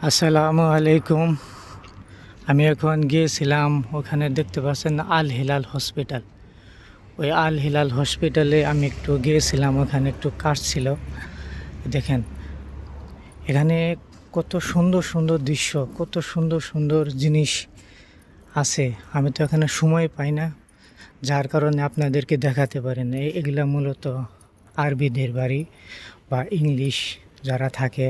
আসসালামু আলাইকুম। আমি এখন গিয়েছিলাম, ওখানে দেখতে পাচ্ছেন আল হিলাল হসপিটাল। ওই আল হিলাল হসপিটালে আমি একটু গিয়েছিলাম, ওখানে একটু কাজ ছিল। দেখেন এখানে কত সুন্দর সুন্দর দৃশ্য, কত সুন্দর সুন্দর জিনিস আছে। আমি তো এখানে সময় পাই না, যার কারণে আপনাদেরকে দেখাতে পারি না। এগুলা মূলত আরবিদের বাড়ি বা ইংলিশ যারা থাকে,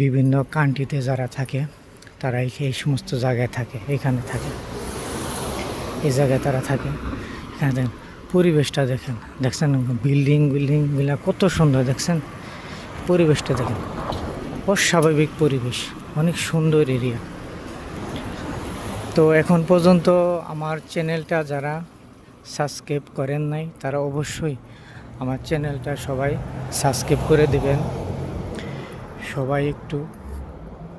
বিভিন্ন কান্ট্রিতে যারা থাকে, তারা এই সমস্ত জায়গায় থাকে, এখানে থাকে, এই জায়গায় তারা থাকে। এখানে দেখেন পরিবেশটা, দেখছেন বিল্ডিংগুলা কত সুন্দর, দেখছেন পরিবেশটা দেখেন, অস্বাভাবিক পরিবেশ, অনেক সুন্দর এরিয়া। তো এখন পর্যন্ত আমার চ্যানেলটা যারা সাবস্ক্রাইব করেন নাই, তারা অবশ্যই আমার চ্যানেলটা সবাই সাবস্ক্রাইব করে দেবেন। সবাই একটু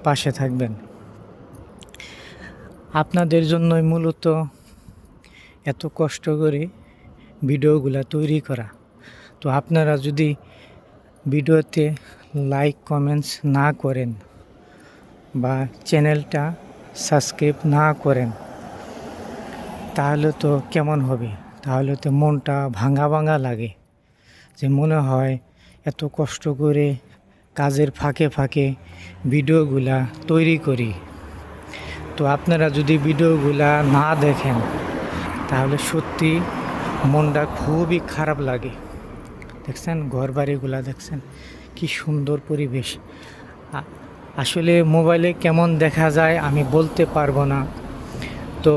পাশে থাকবেন। আপনাদের জন্যই মূলত এত কষ্ট করে ভিডিওগুলো তৈরি করা। তো আপনারা যদি ভিডিওতে লাইক কমেন্টস না করেন বা চ্যানেলটা সাবস্ক্রাইব না করেন, তাহলে তো কেমন হবে? তাহলে তো মনটা ভাঙা ভাঙা লাগে, যে মনে হয় এত কষ্ট করে কাজের ফাঁকে ফাঁকে ভিডিওগুলা তৈরি করি। তো আপনারা যদি ভিডিওগুলা না দেখেন, তাহলে সত্যি মনটা খুবই খারাপ লাগে। দেখছেন ঘর বাড়িগুলা, দেখছেন কি সুন্দর পরিবেশ। আসলে মোবাইলে কেমন দেখা যায় আমি বলতে পারবো না। তো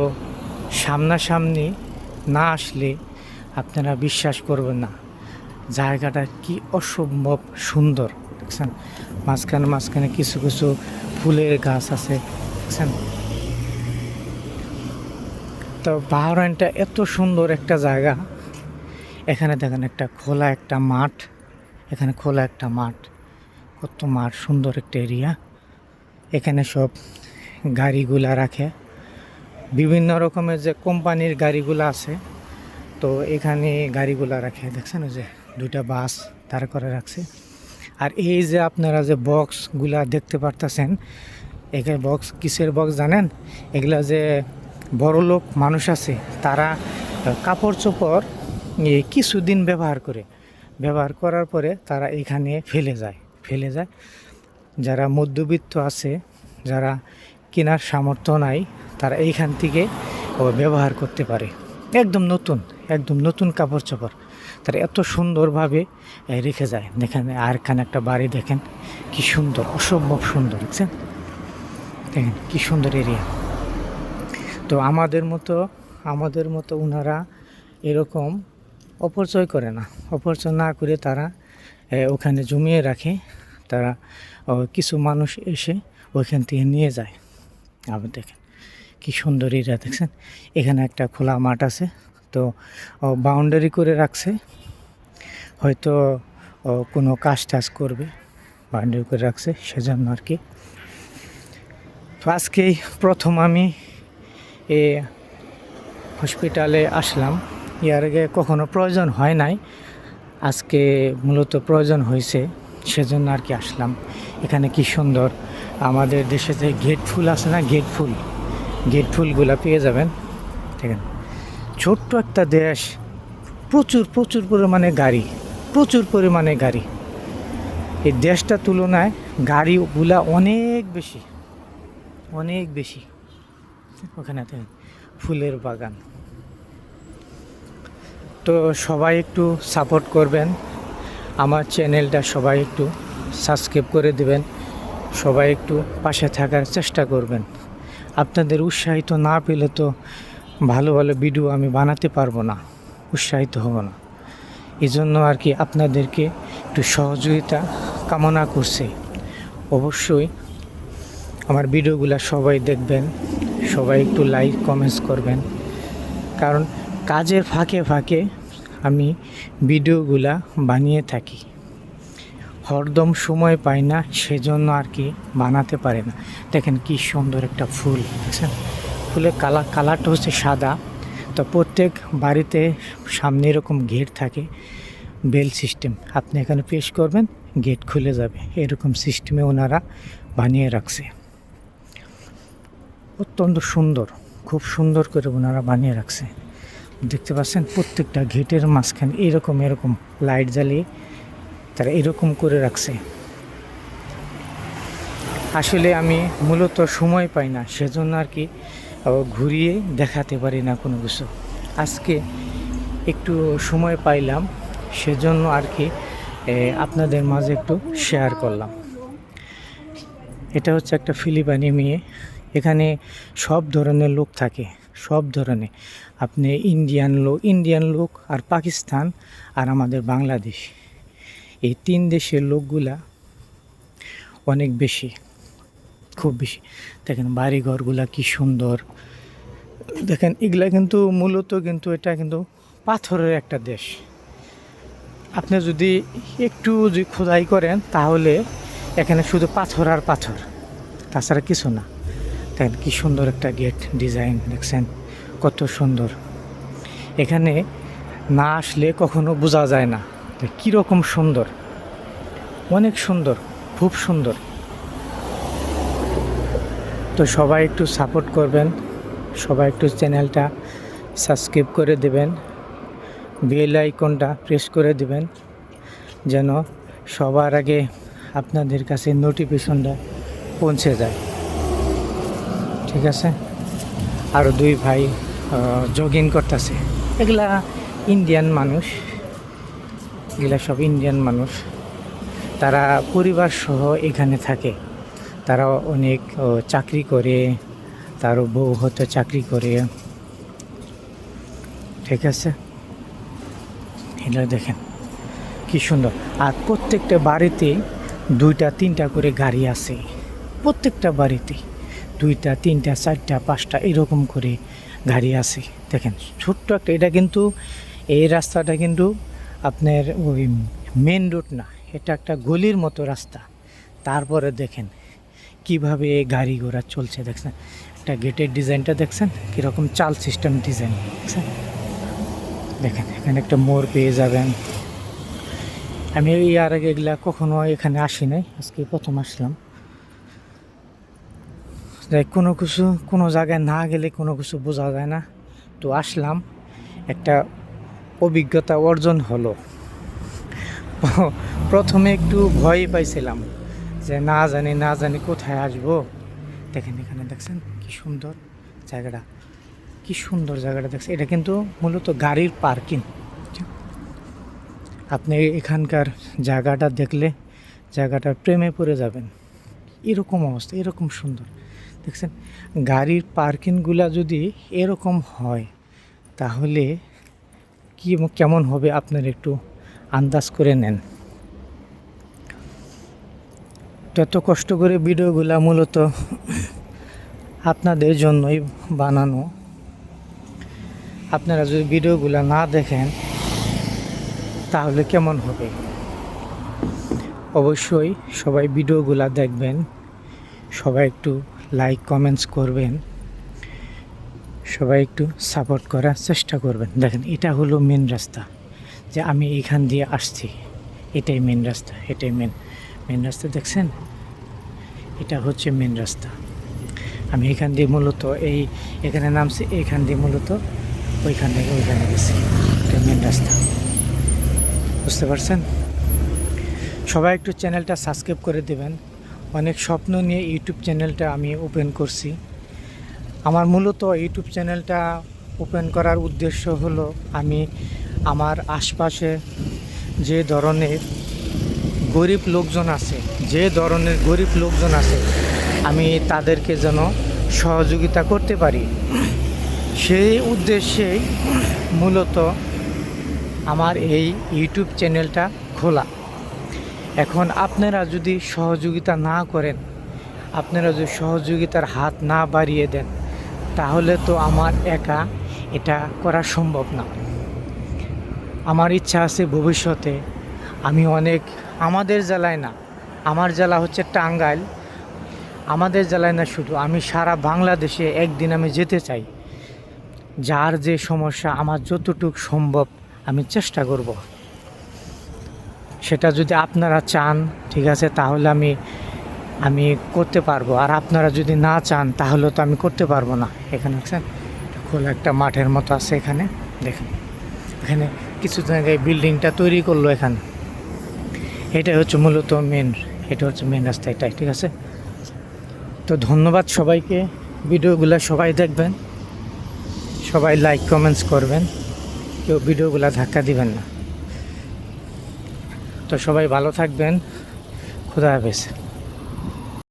সামনাসামনি না আসলে আপনারা বিশ্বাস করবেন না, জায়গাটা কি অসম্ভব সুন্দর। দেখছেন মাঝখানে মাঝখানে কিছু কিছু ফুলের গাছ আছে, দেখছেন। তো বাহরাইনটা এত সুন্দর একটা জায়গা। এখানে দেখেন একটা খোলা একটা মাঠ, এখানে খোলা একটা মাঠ, কত মাঠ, সুন্দর একটা এরিয়া। এখানে সব গাড়িগুলা রাখে, বিভিন্ন রকমের যে কোম্পানির গাড়িগুলো আছে, তো এখানে গাড়িগুলা রাখে। দেখছেন ওই যে দুইটা বাস দাঁড় করে রাখছে। আর এই যে আপনারা যে বক্সগুলা দেখতে পারতেছেন, এখানে বক্স কিসের বক্স জানেন? এগুলা যে বড় লোক মানুষ আছে, তারা কাপড় চোপড় কিছুদিন ব্যবহার করার পরে তারা এখানে ফেলে যায়। যারা মধ্যবিত্ত আছে, যারা কেনার সামর্থ্য নাই, তারা এইখান থেকে ব্যবহার করতে পারে। একদম নতুন কাপড় চোপড় তারা এত সুন্দরভাবে রেখে যায়। দেখেন আর এখানে একটা বাড়ি, দেখেন কি সুন্দর, অসম্ভব সুন্দর, দেখছেন দেখেন কি সুন্দর এরিয়া। তো আমাদের মতো ওনারা এরকম অপচয় করে না, অপচয় না করে তারা ওখানে জমিয়ে রাখে। তারা কিছু মানুষ এসে ওইখান থেকে নিয়ে যায়। আবার দেখেন কি সুন্দর এরিয়া, দেখছেন এখানে একটা খোলা মাঠ আছে, তো বাউন্ডারি করে রাখছে, হয়তো কোনো কাজ টাজ করবে, বাউন্ডারি করে রাখছে সেজন্য আর কি। তো আজকেই প্রথম আমি এ হসপিটালে আসলাম, এর আগে কখনো প্রয়োজন হয় নাই, আজকে মূলত প্রয়োজন হয়েছে, সেজন্য আর কি আসলাম। এখানে কি সুন্দর আমাদের দেশে যে গেট ফুল আছে না, গেট ফুলগুলো পেয়ে যাবেন। দেখেন ছোট্ট একটা দেশ, প্রচুর পরিমাণে গাড়ি। এই দেশটার তুলনায় গাড়িগুলা অনেক বেশি। ওখানে ফুলের বাগান। তো সবাই একটু সাপোর্ট করবেন, আমার চ্যানেলটা সবাই একটু সাবস্ক্রাইব করে দেবেন, সবাই একটু পাশে থাকার চেষ্টা করবেন। আপনাদের উৎসাহিত না পেলে তো ভালো ভিডিও আমি বানাতে পারবো না, উৎসাহিত হব না। এই জন্য আর কি আপনাদেরকে একটু সহযোগিতা কামনা করছি। অবশ্যই আমার ভিডিওগুলো সবাই দেখবেন, সবাই একটু লাইক কমেন্টস করবেন, কারণ কাজের ফাঁকে আমি ভিডিওগুলা বানিয়ে থাকি, হরদম সময় পাই না, সেজন্য আর কি বানাতে পারে না। দেখেন কি সুন্দর একটা ফুল, দেখছেন ফুলের কালারটা হচ্ছে সাদা। তো প্রত্যেক বাড়িতে সামনে এরকম গেট থাকে, বেল সিস্টেম, আপনি এখানে প্রেস করবেন, গেট খুলে যাবে, এরকম সিস্টেমে ওনারা বানিয়ে রাখছে। অত্যন্ত সুন্দর, খুব সুন্দর করে ওনারা বানিয়ে রাখছে। দেখতে পাচ্ছেন প্রত্যেকটা গেটের মাঝখানে এরকম লাইট জ্বালিয়ে তারা এরকম করে রাখছে। আসলে আমি মূলত সময় পাই না, সেজন্য আর কি ঘুরিয়ে দেখাতে পারি না কোনো কিছু। আজকে একটু সময় পাইলাম, সেজন্য আর কি আপনাদের মাঝে একটু শেয়ার করলাম। এটা হচ্ছে একটা ফিলিপাইনি মেয়ে। এখানে সব ধরনের লোক থাকে, সব ধরনের। আপনি ইন্ডিয়ান লোক আর পাকিস্তান আর আমাদের বাংলাদেশ, এই 3 দেশের লোকগুলা অনেক বেশি, খুব বেশি। দেখেন বাড়িঘরগুলা কি সুন্দর। দেখেন এগুলা কিন্তু মূলত কিন্তু এটা কিন্তু পাথরের একটা দেশ। আপনি যদি একটু যদি খোদাই করেন তাহলে এখানে শুধু পাথর আর পাথর, তাছাড়া কিছু না। দেখেন কি সুন্দর একটা গেট ডিজাইন, দেখছেন কত সুন্দর। এখানে না আসলে কখনো বোঝা যায় না কীরকম সুন্দর, অনেক সুন্দর, খুব সুন্দর। তো সবাই একটু সাপোর্ট করবেন, সবাই একটু চ্যানেলটা সাবস্ক্রাইব করে দেবেন, বেল আইকনটা প্রেস করে দেবেন, যেন সবার আগে আপনাদের কাছে নোটিফিকেশনটা পৌঁছে যায়। ঠিক আছে। আরও 2 ভাই জগিং করতেছে। এগুলা ইন্ডিয়ান মানুষ, এগুলা সব ইন্ডিয়ান মানুষ। তারা পরিবার সহ এখানে থাকে। তারা অনেক চাকরি করে, তারও বউ হয়তো চাকরি করে। ঠিক আছে। এগুলো দেখেন কি সুন্দর। আর প্রত্যেকটা বাড়িতে 2টা 3টা করে গাড়ি আছে। প্রত্যেকটা বাড়িতে 2টা 3টা 4টা 5টা এরকম করে গাড়ি আছে। দেখেন ছোট্ট একটা, এটা কিন্তু এই রাস্তাটা কিন্তু আপনার ওই মেন রোড না, এটা একটা গলির মতো রাস্তা। তারপরে দেখেন কিভাবে গাড়ি ঘোড়া চলছে, দেখছেন একটা গেটের ডিজাইনটা দেখছেন কীরকম চাল সিস্টেম ডিজাইন, দেখছেন। দেখেন এখানে একটা মোড় পেয়ে যাবেন। আমি আর আগে এগুলা কখনো এখানে আসি নাই, আজকে প্রথম আসলাম। কোনো কিছু কোনো জায়গায় না গেলে কোনো কিছু বোঝা যায় না। তো আসলাম, একটা অভিজ্ঞতা অর্জন হলো। প্রথমে একটু ভয় পাইছিলাম যে না জানি কোথায় আসবো। দেখেন এখানে দেখছেন কি সুন্দর জায়গাটা, কি সুন্দর জায়গাটা দেখছেন। এটা কিন্তু মূলত গাড়ির পার্কিং। আপনি এখানকার জায়গাটা দেখলে জায়গাটার প্রেমে পড়ে যাবেন। এরকম অবস্থা, এরকম সুন্দর দেখছেন। গাড়ির পার্কিংগুলা যদি এরকম হয় তাহলে কেমন হবে আপনার একটু আন্দাজ করে নেন। এত কষ্ট করে ভিডিওগুলা মূলত আপনাদের জন্যই বানানো। আপনারা যদি ভিডিওগুলা না দেখেন তাহলে কেমন হবে। অবশ্যই সবাই ভিডিওগুলা দেখবেন, সবাই একটু লাইক কমেন্টস করবেন, সবাই একটু সাপোর্ট করার চেষ্টা করবেন। দেখেন এটা হলো মেন রাস্তা, যে আমি এইখান দিয়ে আসছি, এটাই মেন রাস্তা, এটাই মেন রাস্তা দেখছেন। এটা হচ্ছে মেন রাস্তা। আমি এখান দিয়ে মূলত এখানে নামছি, এইখান দিয়ে মূলত ওইখান থেকে ওইখানে গেছি। এটা মেন রাস্তা, বুঝতে পারছেন। সবাই একটু চ্যানেলটা সাবস্ক্রাইব করে দেবেন। অনেক স্বপ্ন নিয়ে ইউটিউব চ্যানেলটা আমি ওপেন করছি। আমার মূলত ইউটিউব চ্যানেলটা ওপেন করার উদ্দেশ্য হলো আমি আমার আশপাশে যে ধরনের গরিব লোকজন আছে, আমি তাদেরকে যেন সহযোগিতা করতে পারি, সেই উদ্দেশ্যেই মূলত আমার এই ইউটিউব চ্যানেলটা খোলা। এখন আপনারা যদি সহযোগিতা না করেন, আপনারা যদি সহযোগিতার হাত না বাড়িয়ে দেন, তাহলে তো আমার একা এটা করা সম্ভব না। আমার ইচ্ছা আছে ভবিষ্যতে আমি আমাদের জেলায় না, আমার জেলা হচ্ছে টাঙ্গাইল, আমাদের জেলায় না শুধু, আমি সারা বাংলাদেশে একদিন আমি যেতে চাই। যার যে সমস্যা আমার যতটুকু সম্ভব আমি চেষ্টা করব। সেটা যদি আপনারা চান, ঠিক আছে, তাহলে আমি আমি করতে পারবো। আর আপনারা যদি না চান তাহলে তো আমি করতে পারবো না। এখানে দেখছেন খোলা একটা মাঠের মতো আছে এখানে, দেখেন এখানে কিছু জায়গায় বিল্ডিংটা তৈরি করলো এখানে। এটা হচ্ছে মূলত এটা হচ্ছে মেন রাস্তা এটাই, ঠিক আছে। তো ধন্যবাদ সবাইকে, ভিডিওগুলো সবাই দেখবেন, সবাই লাইক কমেন্টস করবেন, কেউ ভিডিওগুলো ধাক্কা দিবেন না। তো সবাই ভালো থাকবেন, খুদা হাফেজ।